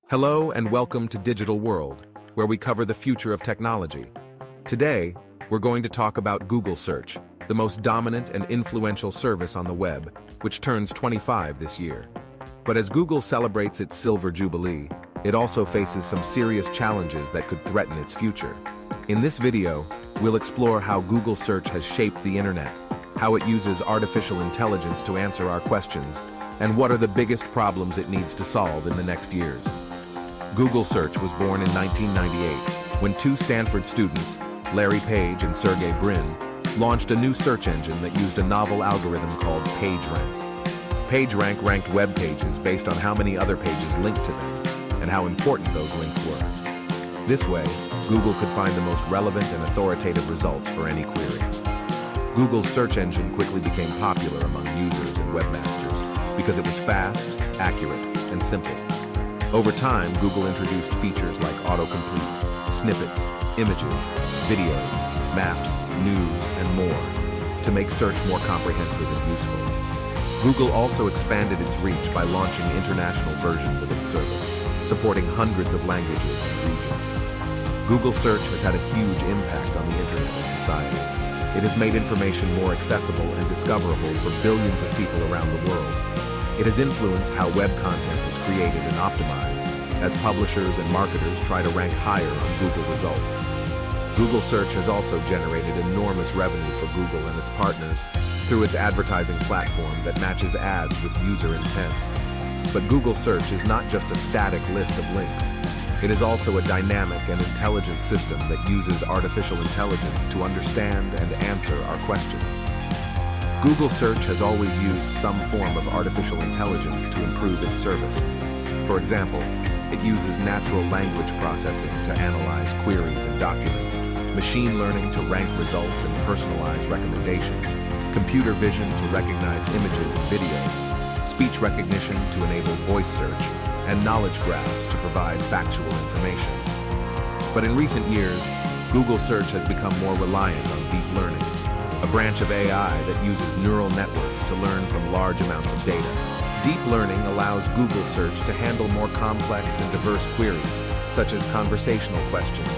Hello and welcome to Digital World, where we cover the future of technology. Today, we're going to talk about Google Search, the most dominant and influential service on the web, which turns 25 this year. But as Google celebrates its silver jubilee, it also faces some serious challenges that could threaten its future. In this video, we'll explore how Google Search has shaped the internet, how it uses artificial intelligence to answer our questions, and what are the biggest problems it needs to solve in the next years. Google Search was born in 1998 when two Stanford students, Larry Page and Sergey Brin, launched a new search engine that used a novel algorithm called PageRank. PageRank ranked web pages based on how many other pages linked to them and how important those links were. This way, Google could find the most relevant and authoritative results for any query. Google's search engine quickly became popular among users and webmasters because it was fast, accurate, and simple. Over time, Google introduced features like autocomplete, snippets, images, videos, maps, news, and more to make search more comprehensive and useful. Google also expanded its reach by launching international versions of its service, supporting hundreds of languages and regions. Google Search has had a huge impact on the internet and society. It has made information more accessible and discoverable for billions of people around the world. It has influenced how web content is created and optimized, as publishers and marketers try to rank higher on Google results. Google Search has also generated enormous revenue for Google and its partners through its advertising platform that matches ads with user intent. But Google Search is not just a static list of links. It is also a dynamic and intelligent system that uses artificial intelligence to understand and answer our questions. Google Search has always used some form of artificial intelligence to improve its service. For example, it uses natural language processing to analyze queries and documents, machine learning to rank results and personalize recommendations, computer vision to recognize images and videos, speech recognition to enable voice search, and knowledge graphs to provide factual information. But in recent years, Google Search has become more reliant on deep learning, a branch of AI that uses neural networks to learn from large amounts of data. Deep learning allows Google Search to handle more complex and diverse queries, such as conversational questions,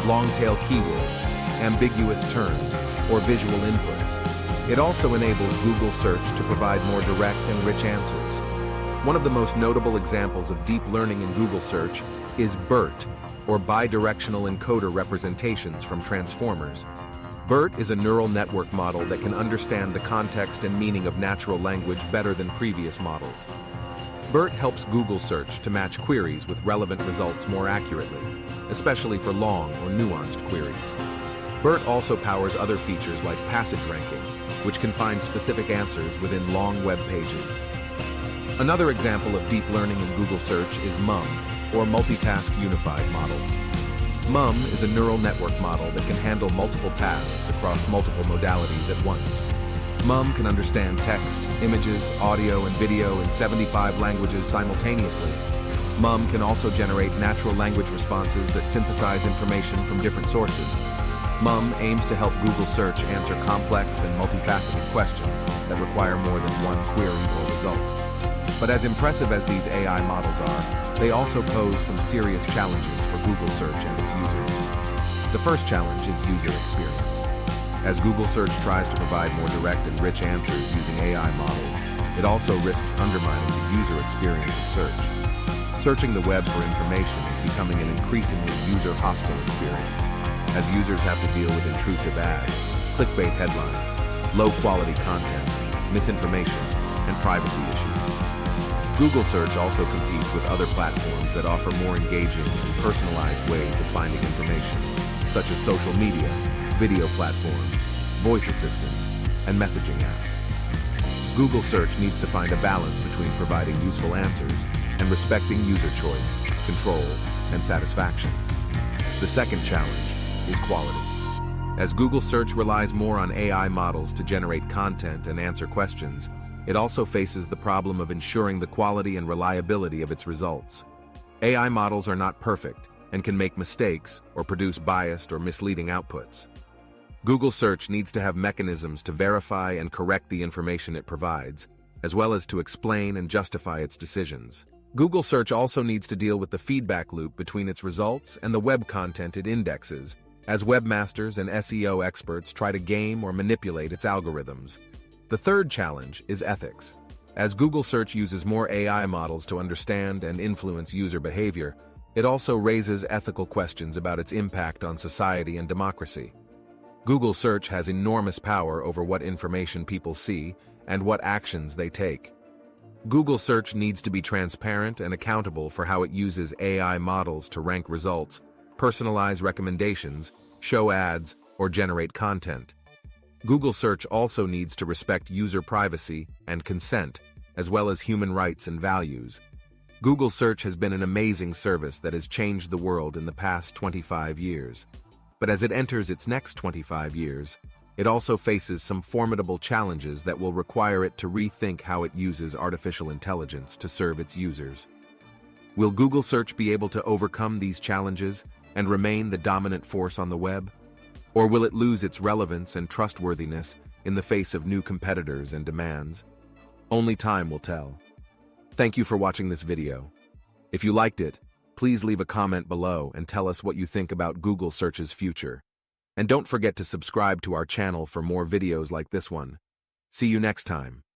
long-tail keywords, ambiguous terms, or visual inputs. It also enables Google Search to provide more direct and rich answers. One of the most notable examples of deep learning in Google Search is BERT, or bidirectional encoder representations from transformers. BERT is a neural network model that can understand the context and meaning of natural language better than previous models. BERT helps Google Search to match queries with relevant results more accurately, especially for long or nuanced queries. BERT also powers other features like passage ranking, which can find specific answers within long web pages. Another example of deep learning in Google Search is MUM, or Multitask Unified Model. MUM is a neural network model that can handle multiple tasks across multiple modalities at once. MUM can understand text, images, audio, and video in 75 languages simultaneously. MUM can also generate natural language responses that synthesize information from different sources. MUM aims to help Google Search answer complex and multifaceted questions that require more than one query or result. But as impressive as these AI models are, they also pose some serious challenges for Google Search and its users. The first challenge is user experience. As Google Search tries to provide more direct and rich answers using AI models, it also risks undermining the user experience of search. Searching the web for information is becoming an increasingly user-hostile experience, as users have to deal with intrusive ads, clickbait headlines, low-quality content, misinformation, and privacy issues. Google Search also competes with other platforms that offer more engaging and personalized ways of finding information, such as social media, video platforms, voice assistants, and messaging apps. Google Search needs to find a balance between providing useful answers and respecting user choice, control, and satisfaction. The second challenge is quality. As Google Search relies more on AI models to generate content and answer questions, it also faces the problem of ensuring the quality and reliability of its results. AI models are not perfect and can make mistakes or produce biased or misleading outputs. Google Search needs to have mechanisms to verify and correct the information it provides, as well as to explain and justify its decisions. Google Search also needs to deal with the feedback loop between its results and the web content it indexes, as webmasters and SEO experts try to game or manipulate its algorithms. The third challenge is ethics. As Google Search uses more AI models to understand and influence user behavior, it also raises ethical questions about its impact on society and democracy. Google Search has enormous power over what information people see and what actions they take. Google Search needs to be transparent and accountable for how it uses AI models to rank results, personalize recommendations, show ads, or generate content. Google Search also needs to respect user privacy and consent, as well as human rights and values. Google Search has been an amazing service that has changed the world in the past 25 years. But as it enters its next 25 years, it also faces some formidable challenges that will require it to rethink how it uses artificial intelligence to serve its users. Will Google Search be able to overcome these challenges and remain the dominant force on the web? Or will it lose its relevance and trustworthiness in the face of new competitors and demands? Only time will tell. Thank you for watching this video. If you liked it, please leave a comment below and tell us what you think about Google Search's future. And don't forget to subscribe to our channel for more videos like this one. See you next time.